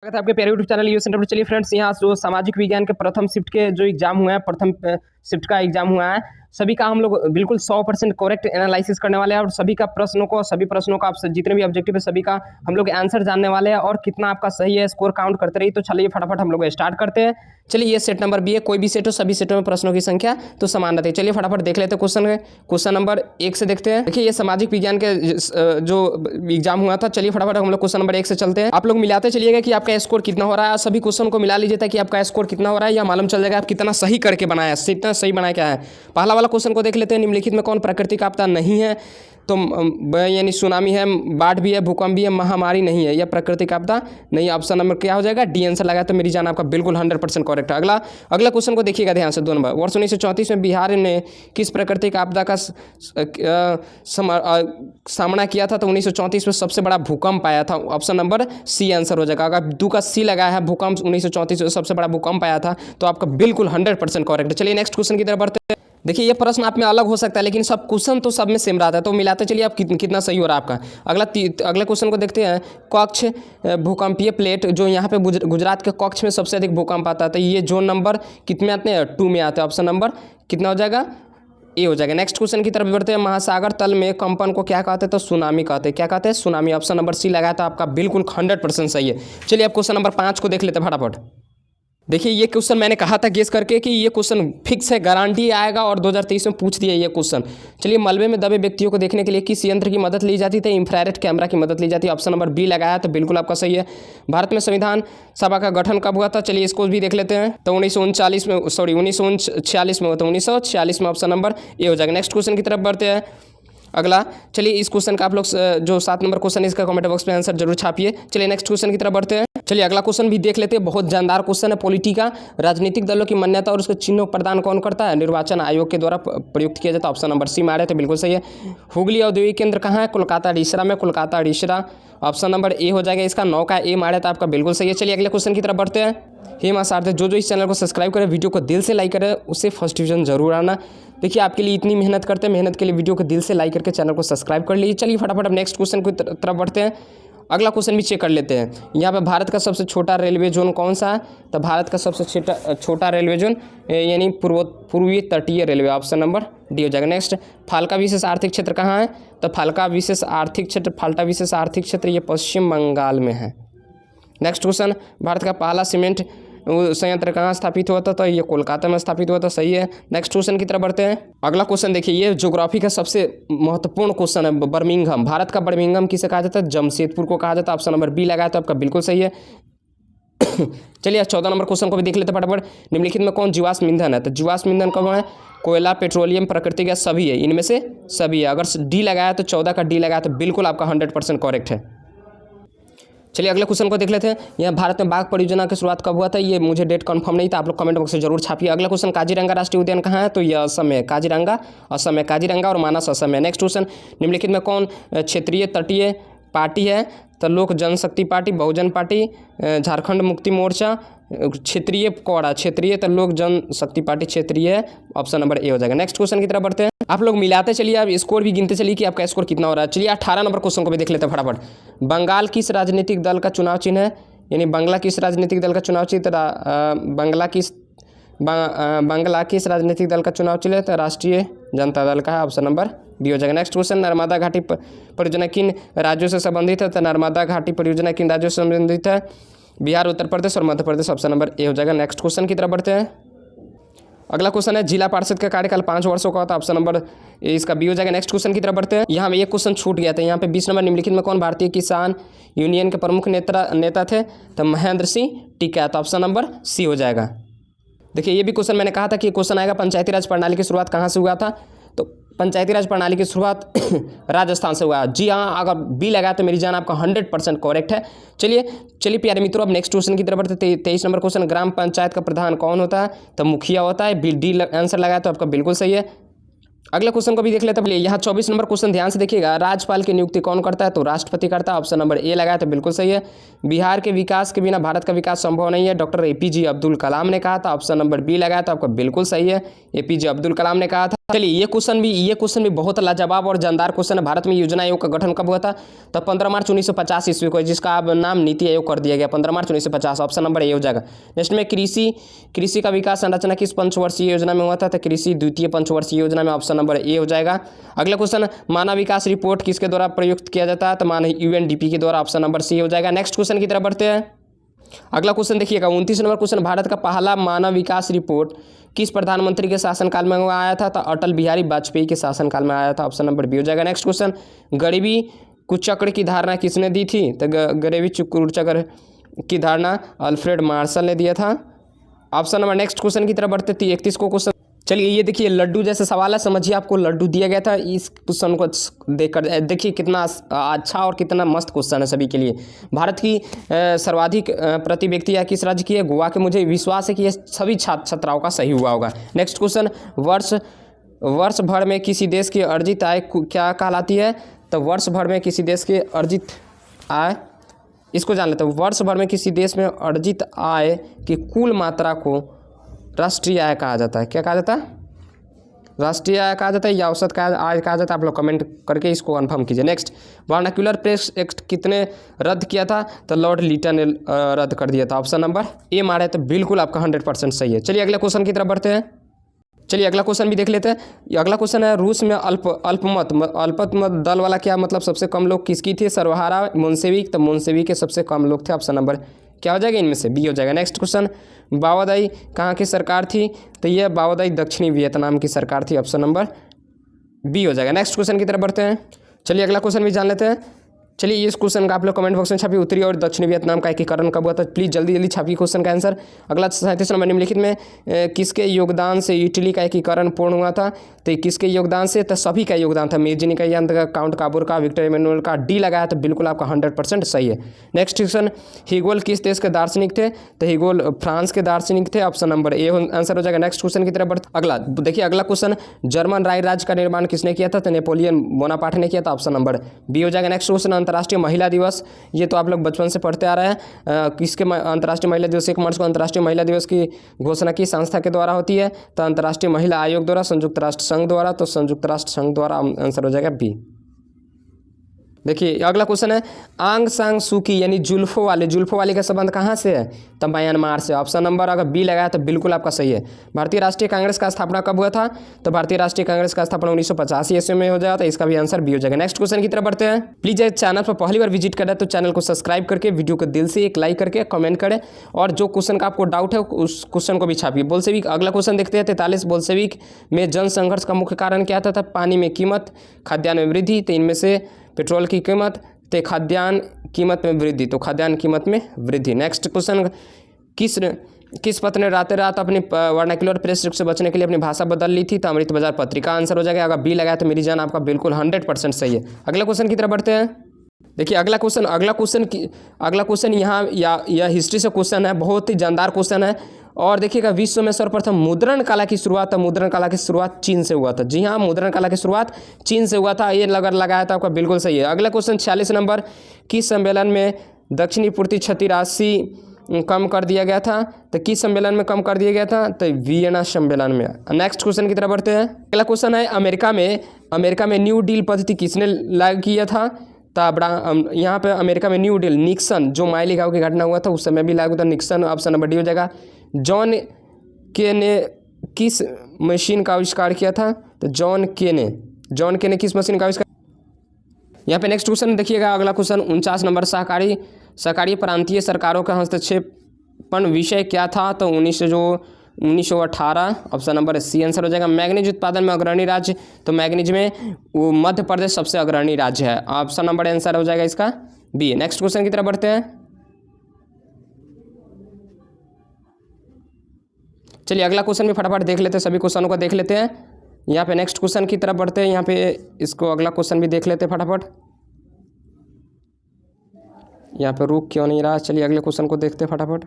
स्वागत है आपके प्यारे यूट्यूब चैनल यू सेंटर पर। चलिए फ्रेंड्स, यहाँ जो सामाजिक विज्ञान के प्रथम शिफ्ट के जो एग्जाम हुए हैं, प्रथम शिफ्ट का एग्जाम हुआ है, सभी का हम लोग बिल्कुल 100% करेक्ट एनालिसिस करने वाले हैं और सभी प्रश्नों का आप जितने भी ऑब्जेक्टिव है सभी का हम लोग आंसर जानने वाले हैं और कितना आपका सही है स्कोर काउंट करते रहिए। तो चलिए फटाफट हम लोग स्टार्ट करते हैं। चलिए ये सेट नंबर बी है, कोई भी सेट हो सभी सेटों में प्रश्नों की संख्या तो समान रहती है। चलिए फटाफट देख लेते हैं क्वेश्चन नंबर 1 से देखते हैं। देखिए ये सामाजिक विज्ञान के जो एग्जाम हुआ था, चलिए फटाफट हम लोग क्वेश्चन नंबर 1 से चलते हैं। आप लोग मिलाते चलिएगा कि आपका स्कोर कितना हो रहा है। सभी क्वेश्चन को मिला लीजिए ताकि आपका स्कोर कितना हो रहा है यह मालूम चल जाएगा आप कितना सही करके बनाया, कितना सही बनाया क्या है। पहला वाला क्वेश्चन को देख लेते हैं। निम्नलिखित में कौन प्राकृतिक आपदा नहीं है? तो यानी सुनामी है, बाढ़ भी है, भूकंप भी है, महामारी नहीं है, यह प्राकृतिक आपदा नहीं। ऑप्शन नंबर क्या हो जाएगा? डी आंसर लगा। तो मेरी जान आपका बिल्कुल 100% करेक्ट है। अगला क्वेश्चन को देखिएगा ध्यान से। 2 नंबर, वर्ष 1934 में बिहार ने किस प्राकृतिक आपदा का सामना किया था? तो 1934 में सबसे बड़ा भूकंप आया था। ऑप्शन नंबर सी आंसर हो जाएगा। अगर 2 का सी लगाया है, भूकंप 1934 में सबसे बड़ा भूकंप आया था, तो आपका बिल्कुल 100% करेक्ट है। चलिए नेक्स्ट क्वेश्चन की तरफ बढ़ते हैं। देखिए ये प्रश्न आप में अलग हो सकता है लेकिन सब क्वेश्चन तो सब में सेम रहता है, तो मिलाते चलिए आप कितना सही हो रहा है आपका। अगला क्वेश्चन को देखते हैं। कक्ष भूकंपीय प्लेट जो यहाँ पे गुजरात के कक्ष में सबसे अधिक भूकंप आता है, तो ये जोन नंबर कितने आते हैं? 2 में आते हैं। ऑप्शन नंबर कितना हो जाएगा? ए हो जाएगा। नेक्स्ट क्वेश्चन की तरफ बढ़ते हैं। महासागर तल में कंपन को क्या कहते हैं? तो सुनामी कहते हैं। क्या कहते हैं? सुनामी। ऑप्शन नंबर सी लगाया था आपका बिल्कुल 100% सही है। चलिए आप क्वेश्चन नंबर 5 को देख लेते हैं फटाफट। देखिए ये क्वेश्चन मैंने कहा था गेस करके कि ये क्वेश्चन फिक्स है, गारंटी आएगा और 2023 में पूछ दिया ये क्वेश्चन। चलिए मलबे में दबे व्यक्तियों को देखने के लिए किस यंत्र की मदद ली जाती थी? इंफ्रारेड कैमरा की मदद ली जाती है। ऑप्शन नंबर बी लगाया तो बिल्कुल आपका सही है। भारत में संविधान सभा का गठन कब हुआ था? चलिए इसको भी देख लेते हैं। तो 1946 में हुआ था। 1946 में ऑप्शन नंबर ए हो जाएगा। नेक्स्ट क्वेश्चन की तरफ बढ़ते हैं। अगला चलिए इस क्वेश्चन का आप लोग जो 7 नंबर क्वेश्चन है इसका कमेंट बॉक्स में आंसर जरूर छापिए। चलिए नेक्स्ट क्वेश्चन की तरफ बढ़ते हैं। चलिए अगला क्वेश्चन भी देख लेते हैं। बहुत जानदार क्वेश्चन है। पॉलिटी का राजनीतिक दलों की मान्यता और उसके चिन्हों प्रदान कौन करता है? निर्वाचन आयोग के द्वारा प्रयुक्त किया जाता है। ऑप्शन नंबर सी मारे थे, बिल्कुल सही है। हुगली औद्योगिक केंद्र कहाँ है? कोलकाता अड़ीसरा में। कोलकाता अड़ीसरा ऑप्शन नंबर ए हो जाएगा इसका। 9 का ए मारे था आपका बिल्कुल सही है। चलिए अगले क्वेश्चन की तरफ बढ़ते हैं। हे मां सारथी, जो इस चैनल को सब्सक्राइब करें, वीडियो को दिल से लाइक करें, उससे फर्स्ट डिवीजन जरूर आना। देखिए आपके लिए इतनी मेहनत करते हैं, मेहनत के लिए वीडियो को दिल से लाइक करके चैनल को सब्सक्राइब कर लीजिए। चलिए फटाफट अब नेक्स्ट क्वेश्चन की तरफ बढ़ते हैं। अगला क्वेश्चन भी चेक कर लेते हैं। यहाँ पे भारत का सबसे छोटा रेलवे जोन कौन सा है? तो भारत का सबसे छोटा रेलवे जोन यानी पूर्वी तटीय रेलवे। ऑप्शन नंबर डी हो जाएगा। नेक्स्ट, फाल्का विशेष आर्थिक क्षेत्र कहाँ है? तो फाल्का विशेष आर्थिक क्षेत्र ये पश्चिम बंगाल में है। नेक्स्ट क्वेश्चन, भारत का पहला सीमेंट संयंत्र कहाँ स्थापित हुआ था? तो ये कोलकाता में स्थापित हुआ था, सही है। नेक्स्ट क्वेश्चन की तरफ बढ़ते हैं। अगला क्वेश्चन देखिए, ये ज्योग्राफी का सबसे महत्वपूर्ण क्वेश्चन है। बर्मिंघम, भारत का बर्मिंघम किसे कहा जाता है? जमशेदपुर को कहा जाता है। ऑप्शन नंबर बी लगाया तो आपका बिल्कुल सही है। चलिए 14 नंबर क्वेश्चन को भी देख लेते हैं फटाफट। निम्नलिखित में कौन जीवाश्म ईंधन है? तो जीवाश्म ईंधन कौन है? कोयला, पेट्रोलियम, प्राकृतिक गैस, सभी है। इनमें से सभी है। अगर डी लगाया तो 14 का डी लगाया तो बिल्कुल आपका 100% करेक्ट है। चलिए अगले क्वेश्चन को देख लेते हैं। यह भारत में बाघ परियोजना की शुरुआत कब हुआ था? ये मुझे डेट कंफर्म नहीं था, आप लोग कमेंट बॉक्स में जरूर छापिए। अगला क्वेश्चन, काजीरंगा राष्ट्रीय उद्यान कहाँ है? तो यह असम में। काजीरंगा असम में। काजीरंगा और मानस असम में। नेक्स्ट क्वेश्चन, निम्नलिखित में कौन क्षेत्रीय तटीय पार्टी है? तो लोक जनशक्ति पार्टी, बहुजन पार्टी, झारखंड मुक्ति मोर्चा, क्षेत्रीय कोड़ा, क्षेत्रीय तो लोक जनशक्ति पार्टी क्षेत्रीय है। ऑप्शन नंबर ए हो जाएगा। नेक्स्ट क्वेश्चन की तरफ बढ़ते हैं। आप लोग मिलाते चलिए, आप स्कोर भी गिनते चलिए कि आपका स्कोर कितना हो रहा है। चलिए 18 नंबर क्वेश्चन को भी देख लेते हैं फटाफट। बंगाल किस राजनीतिक दल का चुनाव चिन्ह है? यानी बंगला किस राजनीतिक दल का चुनाव चिन्ह? बंगला किस राजनीतिक दल का चुनाव चिन्ह है? तो राष्ट्रीय जनता दल का है। ऑप्शन नंबर बी हो जाएगा। नेक्स्ट क्वेश्चन, नर्मदा घाटी परियोजना किन राज्यों से संबंधित है? तो नर्मदा घाटी परियोजना किन राज्यों से संबंधित है? बिहार, उत्तर प्रदेश और Madhya Pradesh. Option number A हो जाएगा। नेक्स्ट क्वेश्चन की तरफ बढ़ते हैं। अगला क्वेश्चन है, जिला पार्षद का कार्यकाल 5 वर्षों का होता है। ऑप्शन नंबर इसका बी हो जाएगा। नेक्स्ट क्वेश्चन की तरफ बढ़ते हैं। यहाँ में एक क्वेश्चन छूट गया था। यहाँ पे 20 नंबर, निम्नलिखित में कौन भारतीय किसान यूनियन के प्रमुख नेता थे? तो Mahendra Singh Tikait. Option number C हो जाएगा। देखिए ये भी क्वेश्चन मैंने कहा था कि क्वेश्चन आएगा, पंचायती राज प्रणाली की शुरुआत कहाँ से हुआ था? तो पंचायती राज प्रणाली की शुरुआत राजस्थान से हुआ। जी हाँ, अगर बी लगाया तो मेरी जान आपका 100% करेक्ट है। चलिए प्यारे मित्रों, अब नेक्स्ट क्वेश्चन की तरफ बढ़ते। 23 नंबर क्वेश्चन, ग्राम पंचायत का प्रधान कौन होता है? तो मुखिया होता है। डी आंसर लगाया तो आपका बिल्कुल सही है। अगले क्वेश्चन को भी देख लेते हैं। यहाँ 24 नंबर क्वेश्चन ध्यान से देखिएगा। राज्यपाल की नियुक्ति कौन करता है? तो राष्ट्रपति करता है। ऑप्शन नंबर ए लगाया तो बिल्कुल सही है। बिहार के विकास के बिना भारत का विकास संभव नहीं है, डॉक्टर APJ अब्दुल कलाम ने कहा था। ऑप्शन नंबर बी लगाया तो आपका बिल्कुल सही है। APJ अब्दुल कलाम ने कहा था। चलिए ये क्वेश्चन भी बहुत लाजवाब और जानदार क्वेश्चन है। भारत में योजना आयोग का गठन कब हुआ था? तो 15 मार्च 1950 ईस्वी को, जिसका अब नाम नीति आयोग कर दिया गया। 15 मार्च 1950, ऑप्शन नंबर ए हो जाएगा। नेक्स्ट में कृषि का विकास संरचना किस पंचवर्षीय योजना में हुआ था? तो कृषि द्वितीय पंचवर्षीय योजना में, ऑप्शन नंबर ए हो जाएगा। अगला क्वेश्चन, मानव विकास रिपोर्ट किसके द्वारा प्रयुक्त किया जाता है? तो UNDP के द्वारा, ऑप्शन नंबर सी हो जाएगा। नेक्स्ट क्वेश्चन की तरफ बढ़ते हैं। अगला क्वेश्चन देखिएगा 29 नंबर क्वेश्चन, भारत का पहला मानव विकास रिपोर्ट किस प्रधानमंत्री के शासनकाल में आया था? तो अटल बिहारी वाजपेयी के शासनकाल में आया था, ऑप्शन नंबर बी हो जाएगा। नेक्स्ट क्वेश्चन, गरीबी कुचक्र की धारणा किसने दी थी? तो गरीबी कुचक्र की धारणा अल्फ्रेड मार्शल ने दिया था, ऑप्शन नंबर। नेक्स्ट क्वेश्चन की तरफ बढ़ते 31 को क्वेश्चन। चलिए ये देखिए लड्डू जैसे सवाल है, समझिए आपको लड्डू दिया गया था। इस क्वेश्चन को देखकर देखिए कितना अच्छा और कितना मस्त क्वेश्चन है सभी के लिए। भारत की सर्वाधिक प्रति व्यक्ति या किस राज्य की है? गोवा के। मुझे विश्वास है कि ये सभी छात्राओं का सही हुआ होगा। नेक्स्ट क्वेश्चन, वर्ष भर में किसी देश की अर्जित आय क्या कहलाती है? तो वर्ष भर में किसी देश की अर्जित आय, इसको जान लेते हैं। वर्ष भर में किसी देश में अर्जित आय की कुल मात्रा को राष्ट्रीय आय कहा जाता है। क्या कहा जाता है? राष्ट्रीय आय कहा जाता है या औसत का आय कहा जाता है? आप लोग कमेंट करके इसको कन्फर्म कीजिए। नेक्स्ट, वर्नाक्युलर प्रेस एक्ट कितने रद्द किया था? तो लॉर्ड लिटन ने रद्द कर दिया था, ऑप्शन नंबर ए मारे तो बिल्कुल आपका 100% सही है। चलिए अगले क्वेश्चन की तरफ बढ़ते हैं। चलिए अगला क्वेश्चन भी देख लेते हैं। अगला क्वेश्चन है, रूस में अल्पमत दल वाला क्या मतलब सबसे कम लोग किसकी थी? सर्वहारा, मुंसेविक। तो मुंसेविक के सबसे कम लोग थे, ऑप्शन नंबर क्या हो जाएगा? इनमें से बी हो जाएगा। नेक्स्ट क्वेश्चन, बाओदाई कहाँ की सरकार थी? तो यह बाओदाई दक्षिणी वियतनाम की सरकार थी, ऑप्शन नंबर बी हो जाएगा। नेक्स्ट क्वेश्चन की तरफ बढ़ते हैं। चलिए अगला क्वेश्चन भी जान लेते हैं। चलिए इस क्वेश्चन का आप लोग कमेंट बॉक्स में छापिए, उत्तरी और दक्षिणी वियतनाम का एकीकरण कब हुआ था? प्लीज़ जल्दी जल्दी छापिए क्वेश्चन का आंसर। अगला 37 नंबर, निम्नलिखित में किसके योगदान से इटली का एकीकरण पूर्ण हुआ था? तो किसके योगदान से? तो सभी का योगदान था। मेजनी का, यंत्र का, काउंट काबूर का, विक्टर इमैनुअल का। डी लगाया तो बिल्कुल आपका 100% सही है। नेक्स्ट क्वेश्चन, हिगोल किस देश के दार्शनिक थे? तो हिगोल फ्रांस के दार्शनिक थे, ऑप्शन नंबर ए आंसर हो जाएगा। नेक्स्ट क्वेश्चन की तरफ बढ़ते। अगला देखिए अगला क्वेश्चन, जर्मन राय राज्य का निर्माण किसने किया था? तो नेपोलियन बोनापार्ट ने किया था, ऑप्शन नंबर बी हो जाएगा। नेक्स्ट क्वेश्चन, अंतर्राष्ट्रीय महिला दिवस, ये तो आप लोग बचपन से पढ़ते आ रहे हैं। किसके अंतर्राष्ट्रीय महिला दिवस? 1 मार्च को अंतर्राष्ट्रीय महिला दिवस की घोषणा की संस्था के द्वारा होती है? तो अंतर्राष्ट्रीय महिला आयोग द्वारा, संयुक्त राष्ट्र संघ द्वारा। तो संयुक्त राष्ट्र संघ द्वारा आंसर हो जाएगा बी। देखिए अगला क्वेश्चन है, आंग सांग सूकी यानी जुल्फों वाले का संबंध कहाँ से है? तो म्यांमार से, ऑप्शन नंबर अगर बी लगाया तो बिल्कुल आपका सही है। भारतीय राष्ट्रीय कांग्रेस का स्थापना कब हुआ था? तो भारतीय राष्ट्रीय कांग्रेस का स्थापना 1985 ईस्वी में हो जाएगा, तो इसका भी आंसर बी हो जाएगा। नेक्स्ट क्वेश्चन की तरफ बढ़ते हैं। प्लीज चैनल पर पहली बार विजिट करें तो चैनल को सब्सक्राइब करके वीडियो को दिल से एक लाइक करके कमेंट करें, और जो क्वेश्चन का आपको डाउट है उस क्वेश्चन को भी छापिए। बोल्शेविक, अगला क्वेश्चन देखते हैं 43, बोल्शेविक में जन संघर्ष का मुख्य कारण क्या था? पानी में कीमत, खाद्यान्न में वृद्धि। तो इनमें से पेट्रोल की कीमत, तो खाद्यान्न कीमत में वृद्धि, तो खाद्यान्न कीमत में वृद्धि। नेक्स्ट क्वेश्चन, किस पत्र ने रात रात अपनी वर्नाक्युलर प्रेस से बचने के लिए अपनी भाषा बदल ली थी? तो अमृत बाजार पत्रिका आंसर हो जाएगा। अगर बी लगाया तो मेरी जान आपका बिल्कुल 100% सही है। अगला क्वेश्चन की तरफ बढ़ते हैं। देखिए अगला क्वेश्चन यहाँ यह हिस्ट्री से क्वेश्चन है, बहुत ही जानदार क्वेश्चन है। और देखिएगा विश्व में सर्वप्रथम मुद्रण कला की शुरुआत, मुद्रण कला की शुरुआत चीन से हुआ था। जी हाँ, मुद्रण कला की शुरुआत चीन से हुआ था, ये लगाया था आपका बिल्कुल सही है। अगला क्वेश्चन 46 नंबर, किस सम्मेलन में दक्षिणी पूर्ति क्षति राशि कम कर दिया गया था? तो किस सम्मेलन में कम कर दिया गया था? तो वियना सम्मेलन में। नेक्स्ट क्वेश्चन की तरफ बढ़ते हैं। अगला क्वेश्चन है, अमेरिका में न्यू डील पद्धति किसने लागू किया था? तो यहाँ पे अमेरिका में न्यू डील निक्सन, जो मालेगांव की घटना हुआ था उस समय भी लागू था, निक्सन, ऑप्शन नंबर डी हो जाएगा। जॉन के ने किस मशीन का आविष्कार किया था? तो जॉन के ने किस मशीन का आविष्कार? यहाँ पे नेक्स्ट क्वेश्चन देखिएगा, अगला क्वेश्चन 49 नंबर, सहकारी प्रांतीय सरकारों का हस्तक्षेपण विषय क्या था? तो 1918, ऑप्शन नंबर सी आंसर हो जाएगा। मैग्नीज उत्पादन में अग्रणी राज्य, तो मैग्नीज में मध्य प्रदेश सबसे अग्रणी राज्य है, ऑप्शन नंबर आंसर हो जाएगा इसका बी। नेक्स्ट क्वेश्चन की तरफ बढ़ते हैं। चलिए अगला क्वेश्चन भी फटाफट देख लेते हैं, सभी क्वेश्चनों को देख लेते हैं। यहाँ पे नेक्स्ट क्वेश्चन की तरफ बढ़ते हैं। यहाँ पे इसको अगला क्वेश्चन भी देख लेते हैं फटाफट, यहाँ पे रुक क्यों नहीं रहा। चलिए अगले क्वेश्चन को देखते हैं फटाफट।